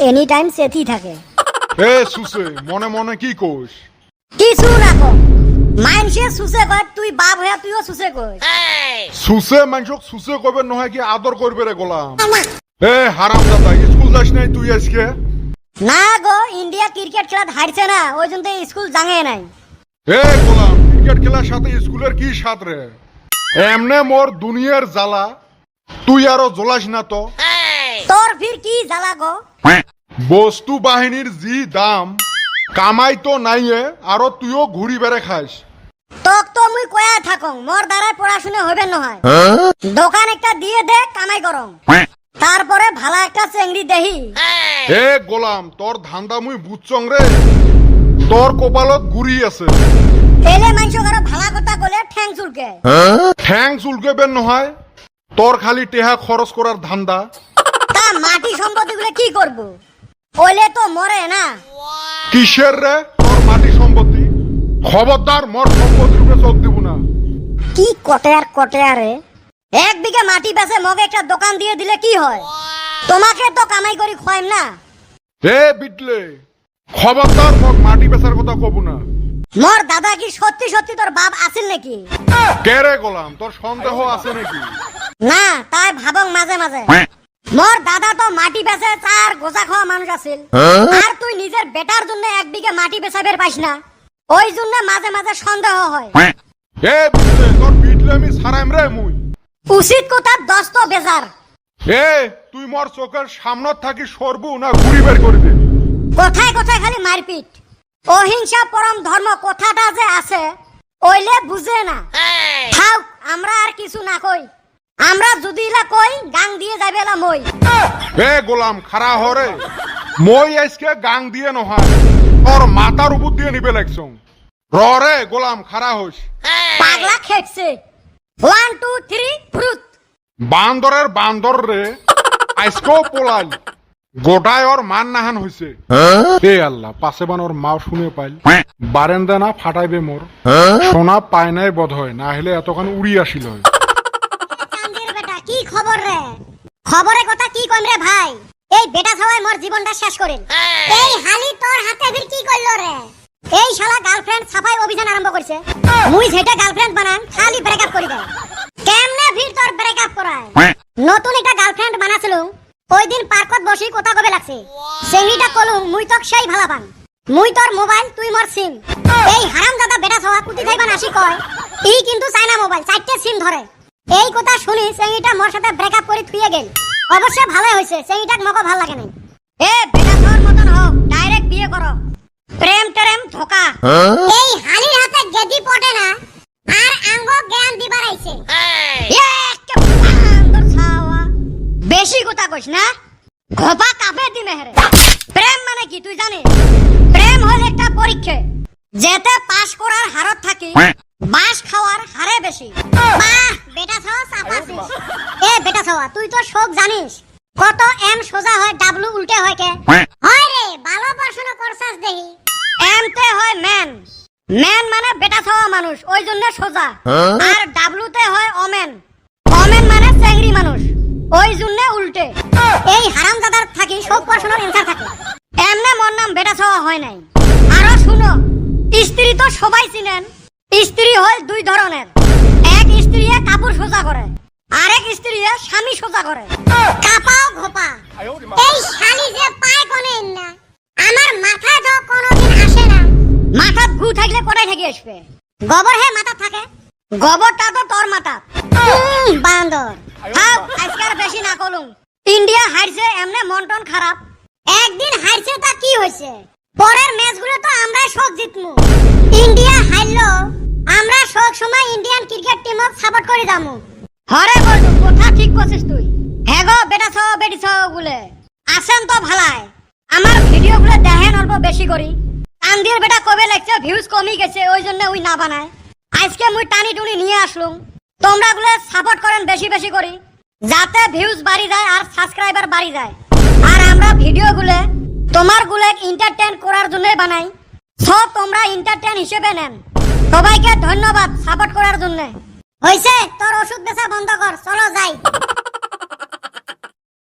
Any time Sethi থাকে। এ সুসে মনে মনে কি কোস? কিছু না কো মাইনসে সুসে কয়, তুই বাপ হইয়া তুইও সুসে কই। সুসে মানুষক সুসে কইবে নহয় কি আদর করবে রে গোলাম? এ হারাম দাদা, স্কুল যাস নাই তুই আজকে? না গো, ইন্ডিয়া ক্রিকেট খেলা হারছে না, ওই জন্য স্কুল জাঙে নাই। এ গোলাম, ক্রিকেট খেলার সাথে স্কুলের কি সাথ রে? এমনে মোর দুনিয়ার জ্বালা, তুই আরো জ্বলাস না তো। তোর ফির কি জ্বালা গো? বস্তু বাহিনীর জি দাম, কামাই তো নাইয়ে, আরো তুইও ঘুরি বেড়ে খাস। তোক তো মুই কয়া থাকং, মোর দ্বারাই পড়াশোনা হবে নহয়। দোকান একটা দিয়ে দে, কামাই করং, তারপরে ভালো একটা চেংড়ি দেহি। এ গোলাম, তোর ধান্দা মুই বুঝছং রে, তোর কপালত গুড়ি আছে। এলে মানুষ আরো ভালো কথা কলে ঠ্যাং চুলকে। ঠ্যাং চুলকেবেন নহয়, তোর খালি টেহা খরচ করার ধান্দা। তা মাটি সম্পত্তি গুলো কি করব? ওলে তো মরে না। কিসের রে তোর মাটি সম্পত্তি? খবরদার মোর সম্পত্তির উপরে চোখ দিব না। কি কটে আরে, 1 বিঘা মাটি বেচে মগে একটা দোকান দিয়ে দিলে কি হয়? তোমাকে তো কামাই করি খোয়াইম না। এ বিটলে, খবরদার মোর মাটি বেচার কথা কব না। মোর দাদা কি সত্যি সত্যি তোর বাপ আছিল নাকি? কে রে গোলাম, তোর সন্দেহ আছে নাকি? না, তাই ভাবং মাঝে মাঝে। মোর দাদা তো মাটি বেচে চার গোছা খাওয়া মানুষ আছিল, আর তুই নিজের বেটার জন্য 1 বিঘা মাটি বেচাবের পাইস না, ওই জন্য মাঝে মাঝে সন্দেহ হয়। এ বিটলে, তোর বিটলে আমি ছাড়াইম রে মুই। উচিত কথা 10 তো বেজার। এ তুই মোর চোখের সামনত থাকি সরবু না ঘুরি বের করে দে? কথায় কথায় খালি মারপিট। অহিংসা পরম ধর্ম কথাটা যে আছে, ওইলে বুঝে না। থাক, আমরা আর কিছু না কই, আমরা যদি ইলা কই গাং দিয়ে যাবে এলা মই। এ গোলাম খারা হরে, মই আজকে গাং দিয়ে নহয়, তোর মাথার উপর দিয়ে নিবে লাগছং। রে গোলাম খারা হইস। পাগলা খেকছে। 1 2 3 ফ্রুত। বান্দরের বান্দর রে, আজকেও পোলাই গোটায় ওর মান নাহান হইছে। এ আল্লাহ, পাশে বান ওর মা শুনে পাইল, বারেন্দা না ফাটাইবে মোর। সোনা পায় নাই বোধ হয়, না হলে এতক্ষণ উড়ি আসিল। চান্দের বেটা, কি খবর রে? খবরের কথা কি কইম রে ভাই? এই বেটা সবাই মোর জীবনটা শেষ করেন। এই হালি তোর হাতে ভিড় কি করলো রে? এই শালা গার্লফ্রেন্ড সাফাই অভিযান আরম্ভ করছে। মুই যেটা গার্লফ্রেন্ড বানান খালি ব্রেকআপ করি দেয়। কেমনে ভিড় তোর ব্রেকআপ করায়? নতুন একটা গার্লফ্রেন্ড বানাছিল, ওই দিন পার্কত বসি কথা কবে লাগছে। সেঙ্গিটা কলুম মুই তোক সেই ভালা পান, মুই তোর মোবাইল তুই মোর সিম। এই হারামজাদা বেটা সওয়া কুতি যাইবান আসি কয় ই কিন্তু চায়না মোবাইল 4টে সিম ধরে। এই কথা শুনি সেঙ্গিটা মোর সাথে ব্রেকআপ করে থুয়ে গেল। অবশ্য ভালোই হইছে, সেঙ্গিটাক মকে ভাল লাগে নাই। এ বেটা সওয়ার মতন হও, ডাইরেক্ট বিয়ে করো। প্রেম টেরেম ধোকা। এই হালির হাতে গেদি পটে না, আর আঙ্গ জ্ঞান দিবার আইছে। বেশি কথা কইস না, ঘপা কাপে দি মেহরে। প্রেম মানে কি তুই জানিস? প্রেম হল একটা পরীক্ষা, যেতে পাস করার হারত থাকি বাস খাওয়ার হারে বেশি। বাহ বেটা ছাওয়া চাপাছিস। এ বেটা ছাওয়া, তুই তো শোক জানিস কত এম সোজা হয় ডাব্লু উল্টে হয় কে? হয় রে, ভালো পড়াশোনা করছাস দেহি। এম তে হয় ম্যান, ম্যান মানে বেটা ছাওয়া মানুষ, ওই জন্য সোজা। আর ডাব্লু তে হয় ওমেন, ওমেন মানে চেংড়ি মানুষ, ওই জন্য উল্টে। এই হারামজাদার থাকি সব পড়াশোনার অ্যানসার থাকে। এমনে মোর নাম বেটা ছাওয়া হয় নাই। আরো শুনো, স্ত্রী তো সবাই চিনেন। স্ত্রী হয় 2 ধরনের, এক স্ত্রী কাপড় সোজা করে, আরেক স্ত্রী স্বামী সোজা করে। কাপাও ঘোপা, এই শালি যে পায় কোনে না, আমার মাথা তো কোনোদিন আসে না। মাথাত গু থাকলে কোথায় থেকে আসবে? গোবর হে মাথা থাকে, গোবরটা তো তোর মাথা। বান্দর থাক, আজকাল বেশি না কলুম। ইন্ডিয়া হারছে, এমনে মন টন খারাপ। একদিন হারছে তা কি হয়েছে, পরের ম্যাচগুলো তো আমরা সব জিতমু। ইন্ডিয়া হারলো, আমরা সব সময় ইন্ডিয়ান ক্রিকেট টিমক সাপোর্ট করে যামু। হরে বলু, কথা ঠিক করছিস তুই। হ্যাঁ গো বেটা ছাও বেটি ছাও গুলে আসেন তো ভালাই, আমার ভিডিও গুলো দেখেন অল্প বেশি করি। কান্দির বেটা কবে লাগছে ভিউজ কমই গেছে, ওই জন্য ওই না বানায়। আজকে মুই টানি টুনি নিয়ে আসলুম, তোমরা গুলো সাপোর্ট করেন বেশি বেশি করি, যাতে ভিউজ বাড়ি যায় আর সাবস্ক্রাইবার বাড়ি যায়। আর আমরা ভিডিও গুলো তোমার গুলো এন্টারটেইন করার জন্যই বানাই, সব তোমরা এন্টারটেইন হিসেবে নেন। সবাইকে ধন্যবাদ সাপোর্ট করার জন্য। হইছে, তোর ওষুধ বেচা বন্ধ কর, চলো যাই।